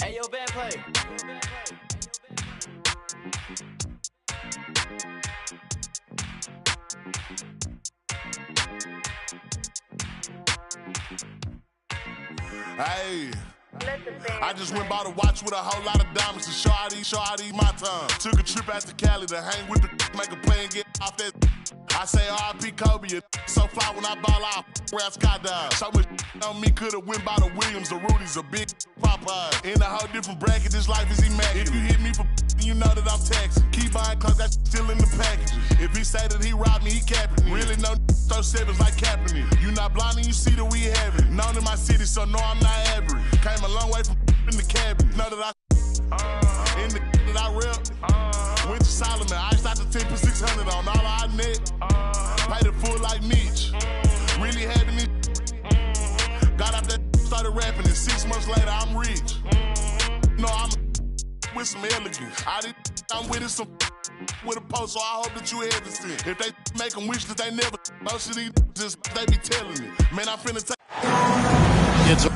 Hey, yo, band play. Hey, I just went by the watch with a whole lot of diamonds to show how these my time. Took a trip out to Cali to hang with the make a play and get off that. I say R.I.P. Kobe, so fly when I ball out, rap skydive. So much on me could've went by the Williams, the Rudies, a big Popeye. In a whole different bracket, this life is immaculate. If you hit me for you know that I'm taxing. Keep buying cause that's still in the packages. If he say that he robbed me, he capping me. Really no throw sevens like Kaepernick. You not blind and you see that we have it. Known in my city, so no, I'm not average. Came a long way from in the cabin. Know that I in the that I rep. Went to Solomon, I out the 10 for 600 on all I net. Paid it full like Mitch. Really having it. Got out that started rapping and 6 months later I'm rich. No, I'm with some elegance. I'm with it some with a post, so I hope that you hesitant. If they make them wish that they never, most of these just they be telling me. Man, I'm finna take. It's a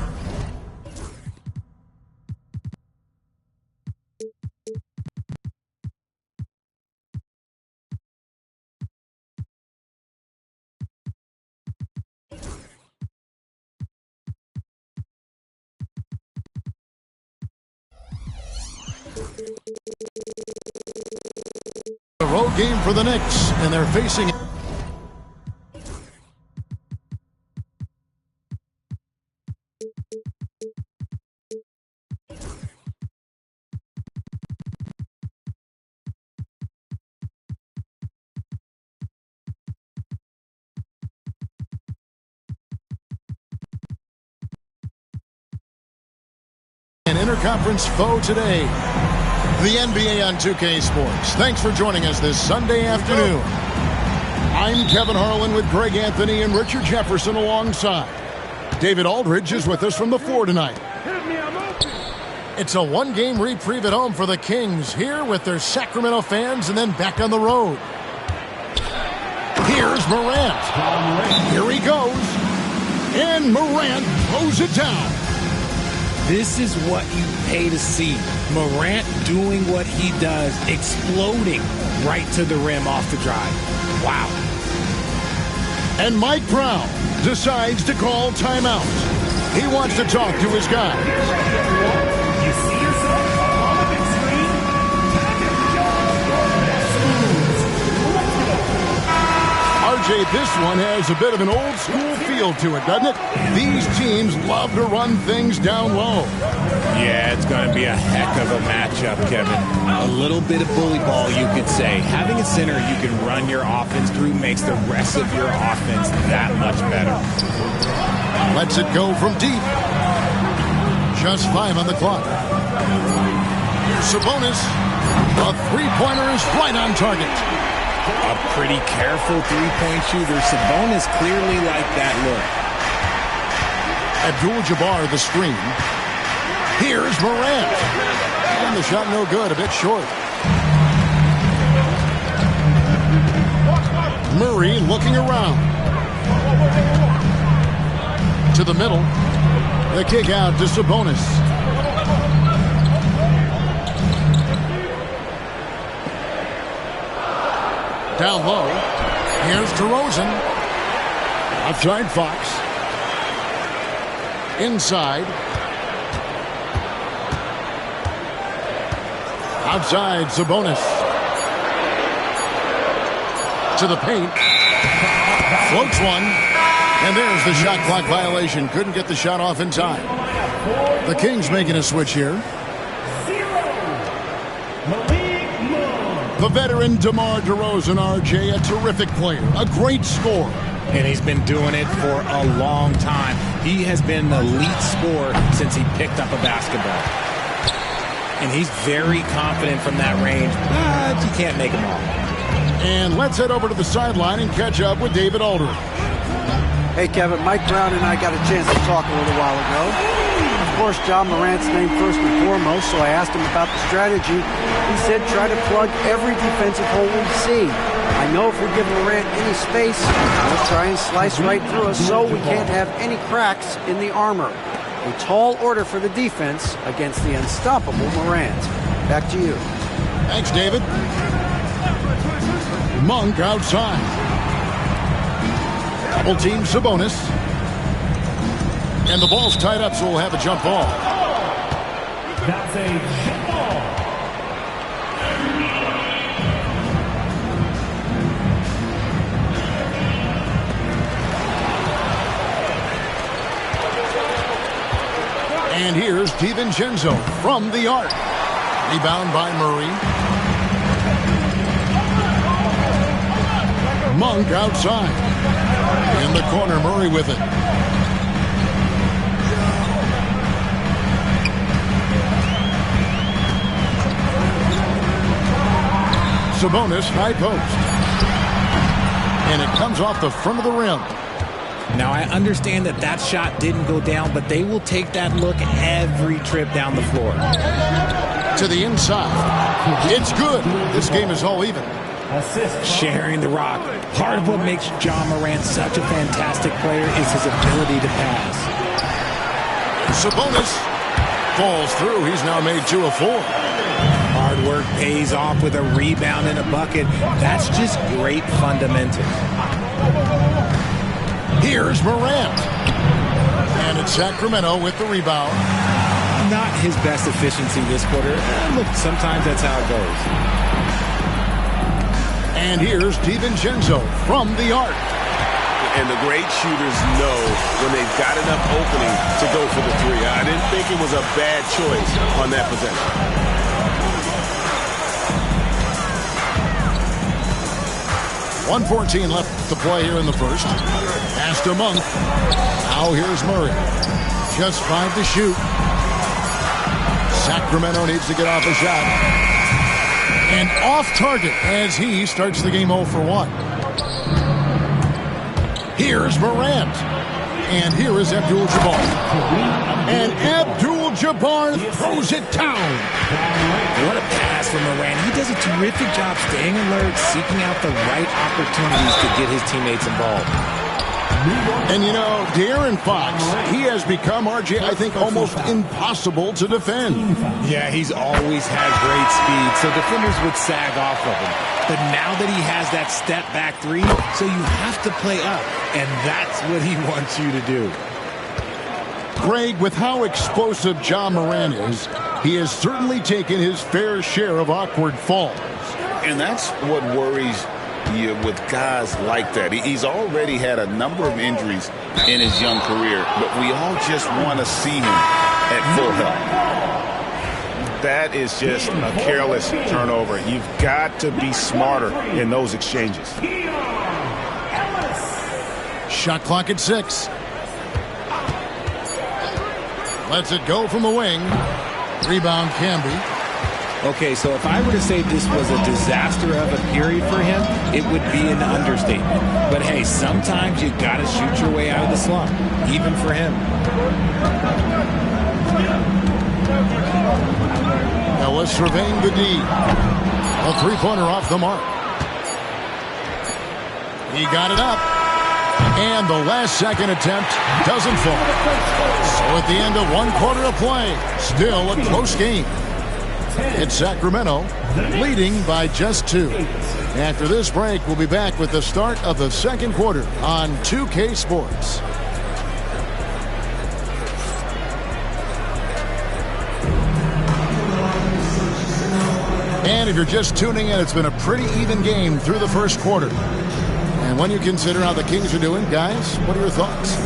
road game for the Knicks, and they're facing an interconference foe today. The NBA on 2K Sports. Thanks for joining us this Sunday afternoon. I'm Kevin Harlan with Greg Anthony and Richard Jefferson alongside. David Aldridge is with us from the floor tonight. It's a one-game reprieve at home for the Kings, here with their Sacramento fans and then back on the road. Here's Morant. Here he goes. And Morant throws it down. This is what you pay to see. Morant doing what he does, exploding right to the rim off the drive. Wow. And Mike Brown decides to call timeout. He wants to talk to his guys. You see yourself on the big screen? RJ, this one has a bit of an old school feel to it, doesn't it? These teams love to run things down low. Yeah, it's going to be a heck of a matchup, Kevin. A little bit of bully ball, you could say. Having a center you can run your offense through makes the rest of your offense that much better. Lets it go from deep. Just 5 on the clock. Here's Sabonis. A three-pointer is right on target. A pretty careful three-point shooter. Sabonis clearly liked that look. Abdul-Jabbar the screen. Here's Morant. And the shot no good, a bit short. Murray looking around. To the middle. The kick out to Sabonis. Down low. Here's DeRozan. Outside Fox. Inside. Outside Sabonis. To the paint. Floats one. And there's the shot clock violation. Couldn't get the shot off in time. The Kings making a switch here. The veteran DeMar DeRozan, RJ, a terrific player, a great scorer. And he's been doing it for a long time. He has been an elite scorer since he picked up a basketball. And he's very confident from that range, but you can't make him all. And let's head over to the sideline and catch up with David Aldridge. Hey, Kevin, Mike Brown and I got a chance to talk a little while ago. Of course, John Morant's name first and foremost, so I asked him about the strategy. He said try to plug every defensive hole we see. I know if we give Morant any space, he'll try and slice right through us so we can't have any cracks in the armor. A tall order for the defense against the unstoppable Morant. Back to you. Thanks, David. Monk outside. Double team Sabonis. And the ball's tied up, so we'll have a jump ball. That's a jump ball. And here's DiVincenzo from the arc. Rebound by Murray. Monk outside. In the corner, Murray with it. Sabonis, high post. And it comes off the front of the rim. Now, I understand that that shot didn't go down, but they will take that look every trip down the floor. To the inside. It's good. This game is all even. Sharing the rock. Part of what makes Ja Morant such a fantastic player is his ability to pass. Sabonis falls through. He's now made 2 of 4. Hard work pays off with a rebound and a bucket. That's just great fundamentals. Here's Morant. And it's Sacramento with the rebound. Not his best efficiency this quarter. Look, sometimes that's how it goes. And here's DiVincenzo from the arc. And the great shooters know when they've got enough opening to go for the 3. I didn't think it was a bad choice on that possession. 1:14 left to play here in the first. Pass to Monk. Now here's Murray. Just 5 to shoot. Sacramento needs to get off a shot. And off target as he starts the game 0 for 1. Here's Morant. And here is Abdul-Jabbar. And Abdul-Jabbar throws it down. What a pass from Morant. He does a terrific job staying alert, seeking out the right opportunities to get his teammates involved. And you know, De'Aaron Fox, he has become, RJ, I think, almost impossible to defend. Yeah, he's always had great speed, so defenders would sag off of him. But now that he has that step back 3, so you have to play up, and that's what he wants you to do. Greg, with how explosive Ja Morant is, he has certainly taken his fair share of awkward falls. And that's what worries you with guys like that. He's already had a number of injuries in his young career, but we all just want to see him at full health. That is just a careless turnover. You've got to be smarter in those exchanges. Shot clock at 6. Lets it go from the wing. Rebound Camby. Okay, so if I were to say this was a disaster of a period for him, it would be an understatement. But hey, sometimes you got to shoot your way out of the slump, even for him. Ellis surveying the D. A 3-pointer off the mark. He got it up. And the last second attempt doesn't fall. So at the end of 1 quarter of play, still a close game. It's Sacramento leading by just 2. After this break, we'll be back with the start of the second quarter on 2K Sports. And if you're just tuning in, it's been a pretty even game through the first quarter. And when you consider how the Kings are doing, guys, what are your thoughts?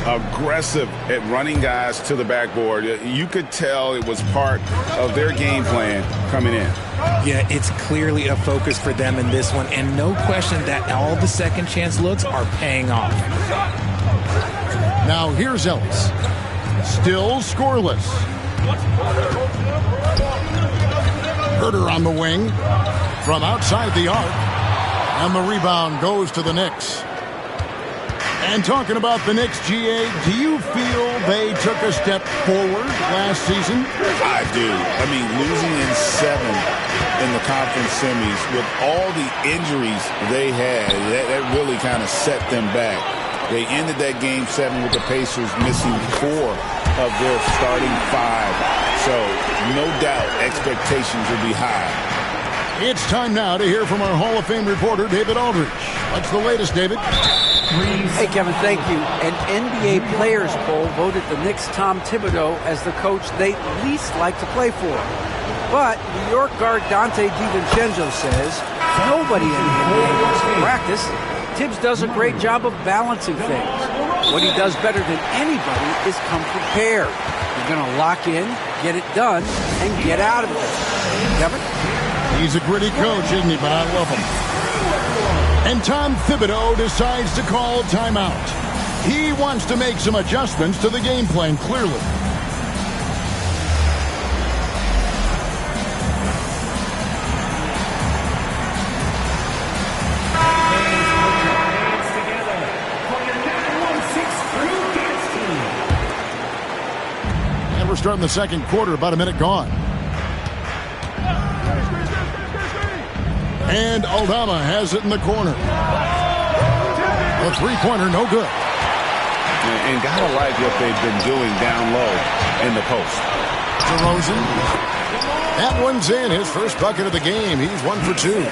Aggressive at running guys to the backboard. You could tell it was part of their game plan coming in. Yeah, it's clearly a focus for them in this one, and no question that all the second chance looks are paying off. Now here's Ellis. Still scoreless. Herter on the wing from outside the arc. And the rebound goes to the Knicks. And talking about the Knicks, GA, do you feel they took a step forward last season? I do. I mean, losing in 7 in the conference semis with all the injuries they had, that really kind of set them back. They ended that game 7 with the Pacers missing 4 of their starting 5. So, no doubt, expectations will be high. It's time now to hear from our Hall of Fame reporter, David Aldridge. What's the latest, David? Hey, Kevin, thank you. An NBA Players Poll voted the Knicks' Tom Thibodeau as the coach they least like to play for. But New York guard Dante DiVincenzo says nobody in the NBA wants to practice. Tibbs does a great job of balancing things. What he does better than anybody is come prepared. You're going to lock in, get it done, and get out of it. Kevin? He's a gritty coach, isn't he? But I love him. And Tom Thibodeau decides to call timeout. He wants to make some adjustments to the game plan, clearly. And we're starting the second quarter, about a minute gone. And Aldama has it in the corner. A three-pointer, no good. And gotta like what they've been doing down low in the post. DeRozan. That one's in. His first bucket of the game. He's 1 for 2.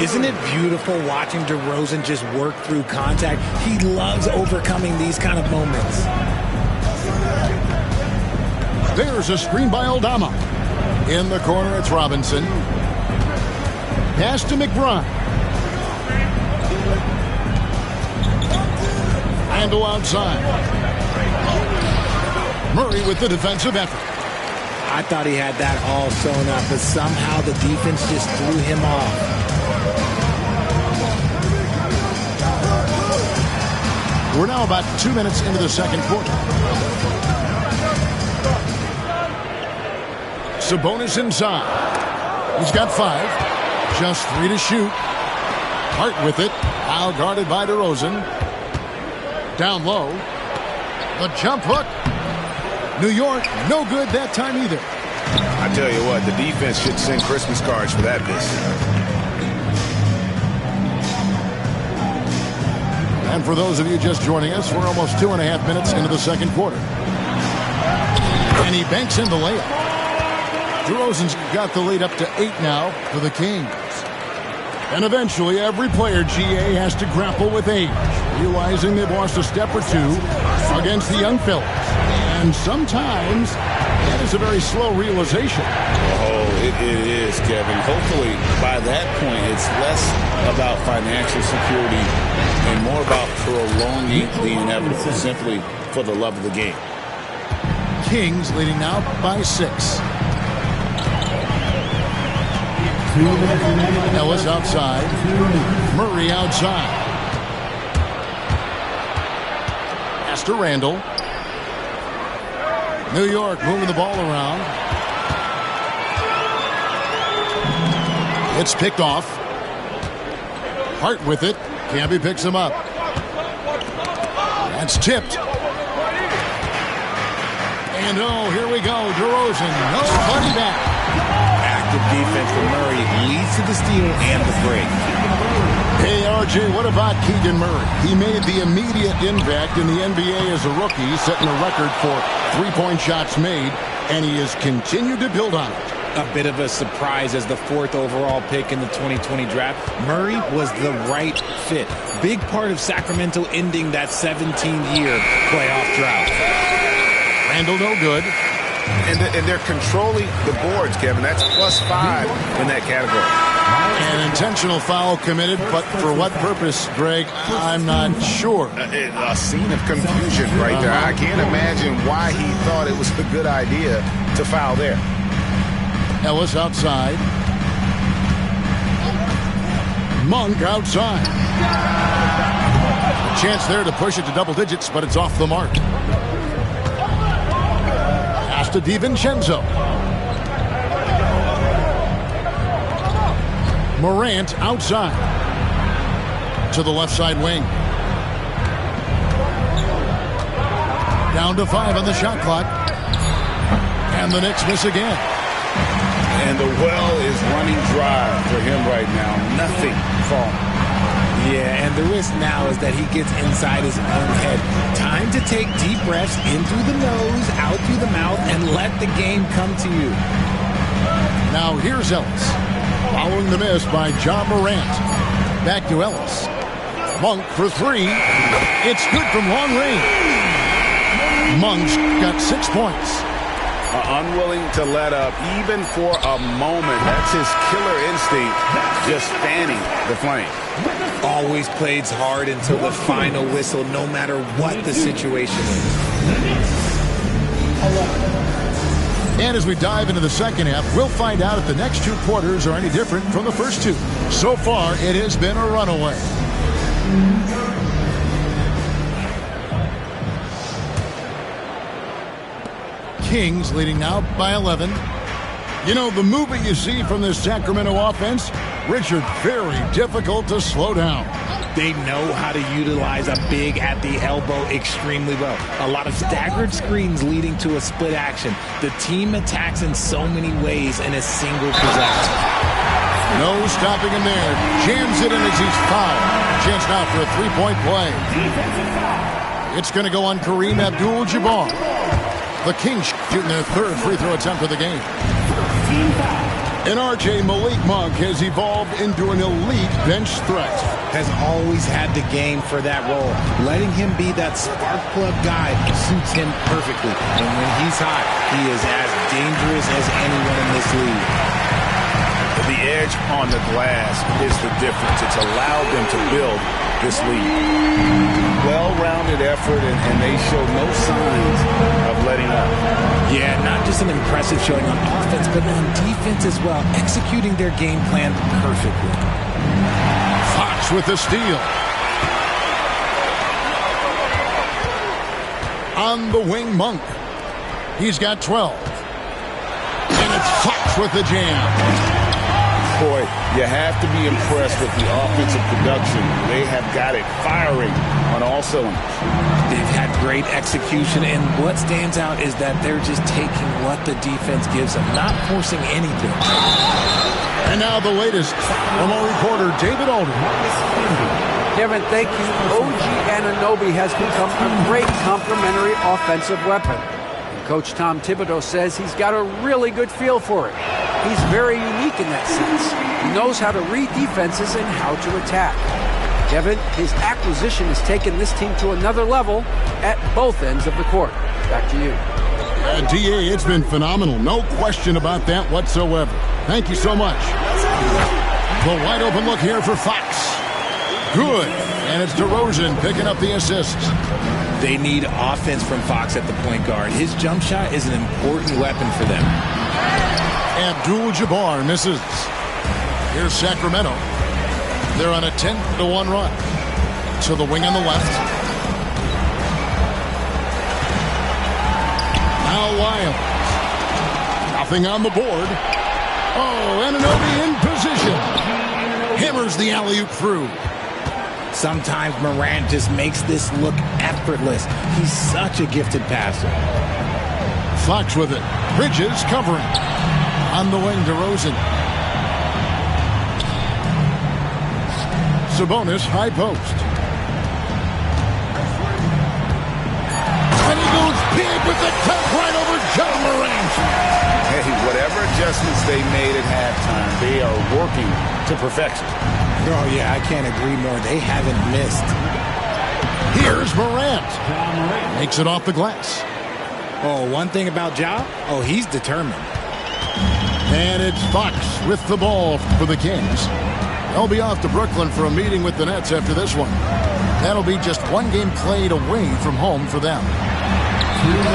Isn't it beautiful watching DeRozan just work through contact? He loves overcoming these kind of moments. There's a screen by Aldama. In the corner, it's Robinson. Pass to McBride. Handle outside. Murray with the defensive effort. I thought he had that all sewn up, but somehow the defense just threw him off. We're now about 2 minutes into the second quarter. Sabonis inside. He's got 5. Just 3 to shoot. Hart with it. Now guarded by DeRozan. Down low. The jump hook. New York, no good that time either. I tell you what, the defense should send Christmas cards for that miss. And for those of you just joining us, we're almost 2.5 minutes into the second quarter. And he banks in the layup. DeRozan's got the lead up to 8 now for the Kings. And eventually, every player, GA, has to grapple with age, realizing they've lost a step or two against the young fellas. And sometimes, that is a very slow realization. Oh, it is, Kevin. Hopefully, by that point, it's less about financial security and more about prolonging the inevitable, simply for the love of the game. Kings leading now by 6. Ellis outside. Murray outside. Pass to Randall. New York moving the ball around. It's picked off. Hart with it. Camby picks him up. That's tipped. And oh, here we go. DeRozan. Nobody back. Active defense from Murray leads to the steal and the break. Hey, RJ, what about Keegan Murray? He made the immediate impact in the NBA as a rookie, setting a record for three-point shots made, and he has continued to build on it. A bit of a surprise as the 4th overall pick in the 2020 draft. Murray was the right fit. Big part of Sacramento ending that 17-year playoff drought. Randall no good. And they're controlling the boards, Kevin. That's +5 in that category. An intentional foul committed, but for what purpose, Greg? I'm not sure. A scene of confusion right there. I can't imagine why he thought it was a good idea to foul there. Ellis outside. Monk outside. A chance there to push it to double digits, but it's off the mark. Pass to DiVincenzo. Morant outside. To the left side wing. Down to 5 on the shot clock. And the Knicks miss again. And the well is running dry for him right now. Nothing falling. Yeah, and the risk now is that he gets inside his own head. Time to take deep breaths in through the nose, out through the mouth, and let the game come to you. Now here's Ellis. Following the miss by John Morant. Back to Ellis. Monk for three. It's good from long range. Monk's got 6 points. Unwilling to let up even for a moment. That's his killer instinct, just fanning the flame. Always plays hard until the final whistle, no matter what the situation is. And as we dive into the second half, we'll find out if the next 2 quarters are any different from the first 2. So far, it has been a runaway. Kings leading now by 11. You know, the movement you see from this Sacramento offense, Richard, very difficult to slow down. They know how to utilize a big at the elbow extremely well. A lot of staggered screens leading to a split action. The team attacks in so many ways in a single possession. No stopping him there. Jams it in as he's fouled. Chance now for a three-point play. It's going to go on Kareem Abdul-Jabbar. The Kings shooting their 3rd free throw attempt of the game. And RJ Malik Monk has evolved into an elite bench threat. Has always had the game for that role. Letting him be that spark plug guy suits him perfectly. And when he's hot, he is as dangerous as anyone in this league. The edge on the glass is the difference. It's allowed them to build this lead. Well-rounded effort, and they show no signs of letting up. Yeah, not just an impressive showing on offense, but on defense as well, executing their game plan perfectly. Fox with the steal. On the wing, Monk. He's got 12. And it's Fox with the jam. Boy, you have to be impressed with the offensive production. They have got it firing on all cylinders. They've had great execution, and what stands out is that they're just taking what the defense gives them, not forcing anything. And now the latest from our reporter, David Aldridge. Kevin, thank you. OG Anunoby has become a great complementary offensive weapon. And Coach Tom Thibodeau says he's got a really good feel for it. He's very unique in that sense. He knows how to read defenses and how to attack. Kevin, his acquisition has taken this team to another level at both ends of the court. Back to you. DA, it's been phenomenal. No question about that whatsoever. Thank you so much. The wide open look here for Fox. Good. And it's DeRozan picking up the assist. They need offense from Fox at the point guard. His jump shot is an important weapon for them. Abdul-Jabbar misses. Here's Sacramento. They're on a 10-1 run. To the wing on the left. Now Lyles. Nothing on the board. Oh, Anunoby in position. Hammers the alley-oop through. Sometimes Morant just makes this look effortless. He's such a gifted passer. Fox with it. Bridges covering. On the wing, DeRozan. Sabonis, high post. And he goes big with the tap right over John Morant. Hey, whatever adjustments they made at halftime, they are working to perfection. Oh, yeah, I can't agree more. They haven't missed. Here's Morant. Makes it off the glass. Oh, one thing about Ja, he's determined. And it's Fox with the ball for the Kings. They'll be off to Brooklyn for a meeting with the Nets after this one. That'll be just one game played away from home for them.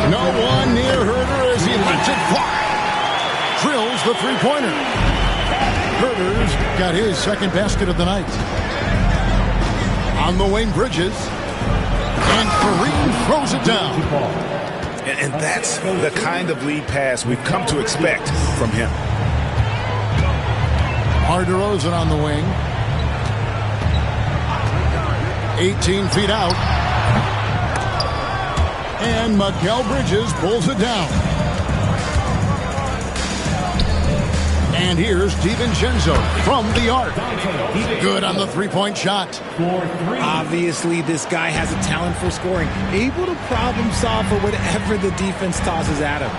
No one near Herter as he lets it fly. Drills the three-pointer. Herter's got his second basket of the night. On the wing, Bridges. And Kareem throws it down. And that's the kind of lead pass we've come to expect from him. DeRozan on the wing. 18 feet out. And Mikal Bridges pulls it down. And here's DiVincenzo from the arc. Good on the three-point shot. Obviously, this guy has a talent for scoring, able to problem solve for whatever the defense tosses at him.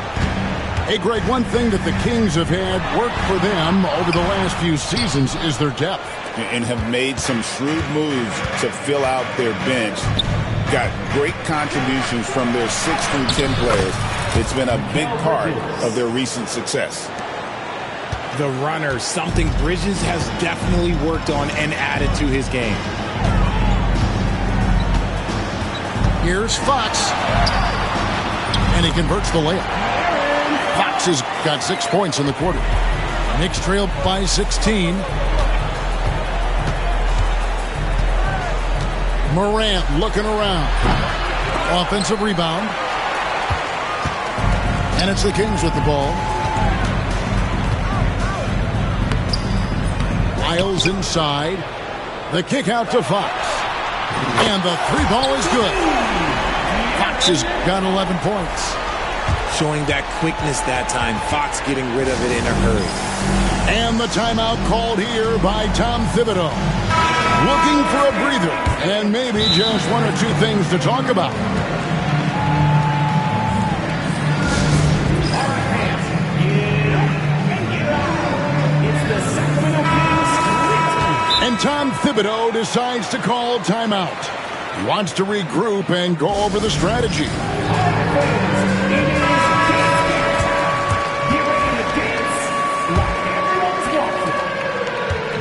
Hey, Greg, one thing that the Kings have had work for them over the last few seasons is their depth. And have made some shrewd moves to fill out their bench. Got great contributions from their 6 through 10 players. It's been a big part of their recent success. The runner, something Bridges has definitely worked on and added to his game. Here's Fox. And he converts the layup. Fox has got 6 points in the quarter. Knicks trail by 16. Morant looking around. Offensive rebound. And it's the Kings with the ball. Lyles inside. The kick out to Fox. And the three ball is good. Fox has got 11 points. Showing that quickness that time. Fox getting rid of it in a hurry. And the timeout called here by Tom Thibodeau. Looking for a breather and maybe just one or two things to talk about. And Tom Thibodeau decides to call timeout. He wants to regroup and go over the strategy.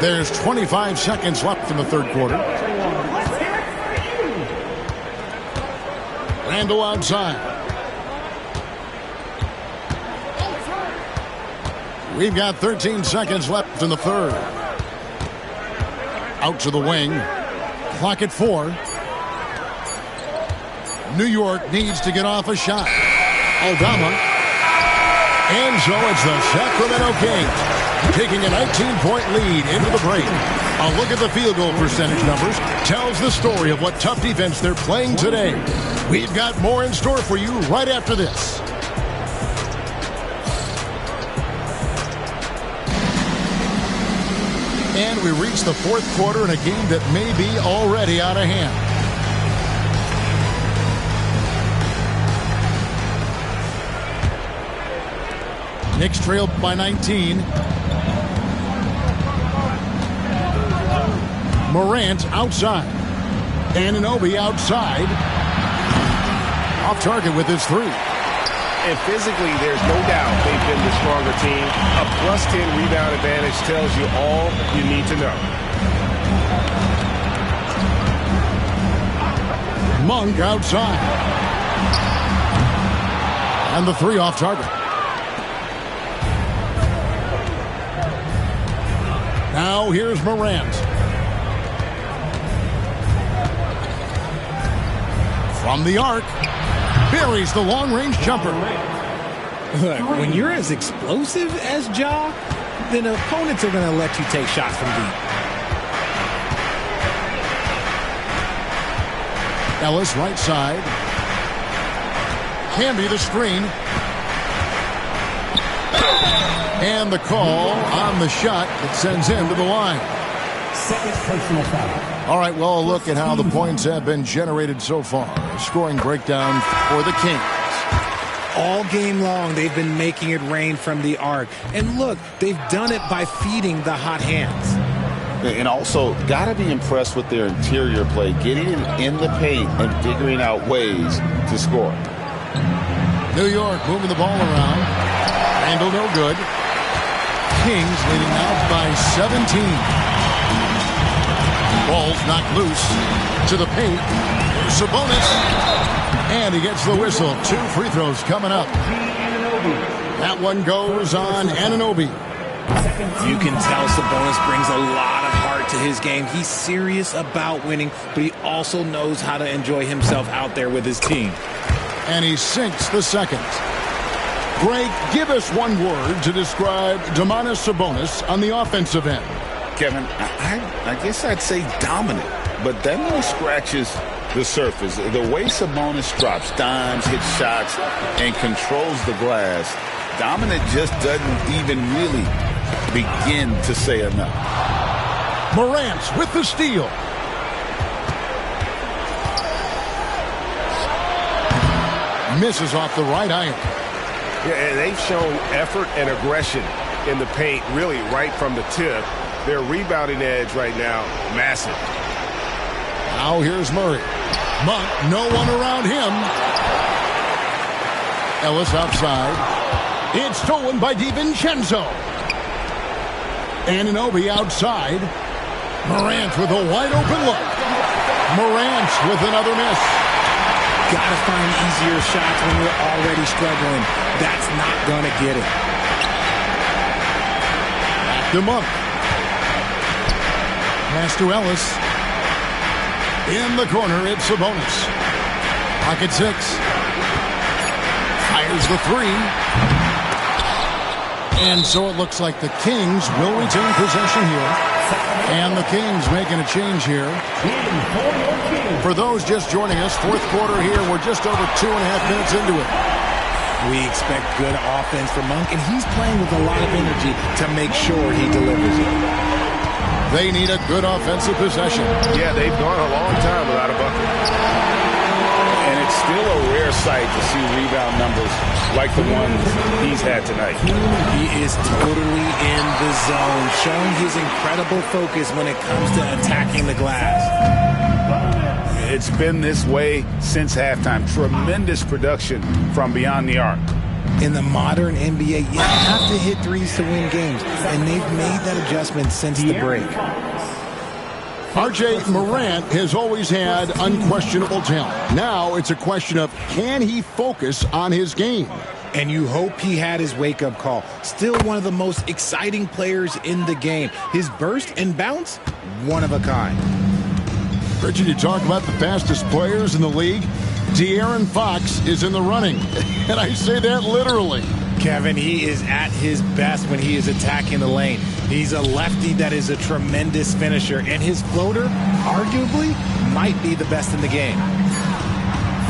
There's 25 seconds left in the third quarter. Randall outside. We've got 13 seconds left in the third. Out to the wing. Clock at 4. New York needs to get off a shot. Aldama. And so it's the Sacramento Kings taking a 19-point lead into the break. A look at the field goal percentage numbers tells the story of what tough defense they're playing today. We've got more in store for you right after this. And we reach the fourth quarter in a game that may be already out of hand. Knicks trail by 19. Morant outside. Anunoby outside. Off target with his three. And physically, there's no doubt they've been the stronger team. A +10 rebound advantage tells you all you need to know. Monk outside. And the three off target. Now here's Morant. From the arc. Buries the long-range jumper. Look, when you're as explosive as Ja, then opponents are going to let you take shots from deep. Ellis right side. Hamby the screen. And the call on the shot that sends him to the line. Second personal foul. All right, well, a look at how the points have been generated so far. Scoring breakdown for the Kings. All game long, they've been making it rain from the arc. And look, they've done it by feeding the hot hands. And also, got to be impressed with their interior play, getting in the paint and figuring out ways to score. New York moving the ball around. Randall no good. Kings leading now by 17. Ball's knocked loose to the paint. Sabonis. And he gets the whistle. 2 free throws coming up. That one goes on Anunoby. You can tell Sabonis brings a lot of heart to his game. He's serious about winning, but he also knows how to enjoy himself out there with his team. And he sinks the second. Greg, give us one word to describe Domantas Sabonis on the offensive end. Kevin, I guess I'd say dominant, but that only scratches the surface. The way Sabonis drops dimes, hits shots, and controls the glass Dominant just doesn't even really begin to say enough. Morant with the steal. Misses off the right iron. Yeah, and they've shown effort and aggression in the paint, really right from the tip. Their rebounding edge right now, massive. Now here's Murray. Monk, no one around him. Ellis outside. It's stolen by DiVincenzo. Anunoby outside. Morant with a wide open look. Morant with another miss. Gotta find easier shots when you're already struggling. That's not gonna get it. Back to Monk. Pass to Ellis. In the corner, it's Sabonis. Pocket 6. Fires the 3. And so it looks like the Kings will retain possession here. And the Kings making a change here. For those just joining us, fourth quarter here. We're just over 2.5 minutes into it. We expect good offense from Monk, and he's playing with a lot of energy to make sure he delivers it. They need a good offensive possession. Yeah, they've gone a long time without a bucket. And it's still a rare sight to see rebound numbers like the ones he's had tonight. He is totally in the zone, showing his incredible focus when it comes to attacking the glass. It's been this way since halftime. Tremendous production from beyond the arc. In the modern NBA, you have to hit threes to win games, and they've made that adjustment since the break. R.J. Morant has always had unquestionable talent. Now it's a question of, can he focus on his game? And you hope he had his wake-up call. Still one of the most exciting players in the game. His burst and bounce, one of a kind. Richard, you talk about the fastest players in the league. De'Aaron Fox is in the running, and I say that literally. Kevin, he is at his best when he is attacking the lane. He's a lefty that is a tremendous finisher, and his floater, arguably, might be the best in the game.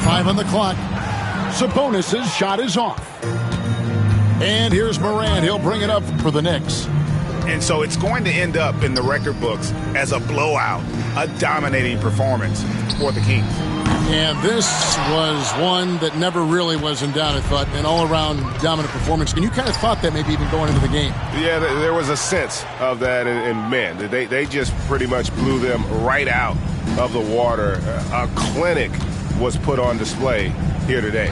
5 on the clock. Sabonis' shot is off. And here's Morant. He'll bring it up for the Knicks. And so it's going to end up in the record books as a blowout, a dominating performance for the Kings. And this was one that never really was in doubt, I thought, an all-around dominant performance. And you kind of thought that maybe even going into the game. Yeah, there was a sense of that, and man, they just pretty much blew them right out of the water. A clinic was put on display here today.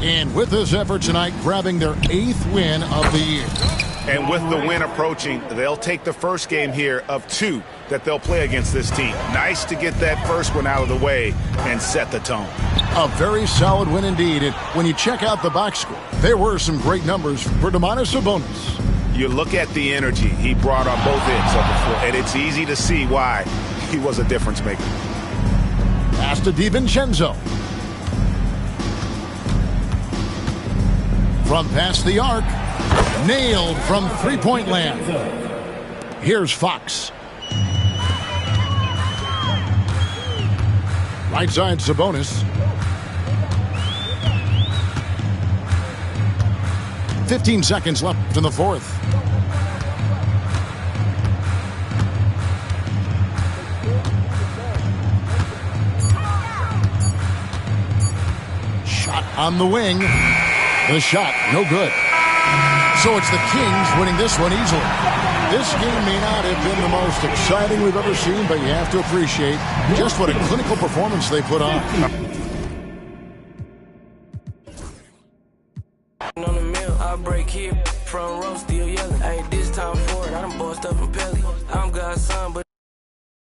And with this effort tonight, grabbing their 8th win of the year. And with the win approaching, they'll take the first game here of 2 that they'll play against this team. Nice to get that first one out of the way and set the tone. A very solid win indeed. And when you check out the box score, there were some great numbers for Domantas Sabonis. You look at the energy he brought on both ends of the floor, and it's easy to see why he was a difference maker. Pass to DiVincenzo. From past the arc. Nailed from three-point land. Here's Fox. Right side Sabonis. 15 seconds left in the fourth. Shot on the wing. The shot, no good. So it's the Kings winning this one easily. This game may not have been the most exciting we've ever seen, but you have to appreciate just what a clinical performance they put on. On the mill, I break here, front row still yelling. Ain't this time for it, I done bossed up from Pelly. I'm God's son, but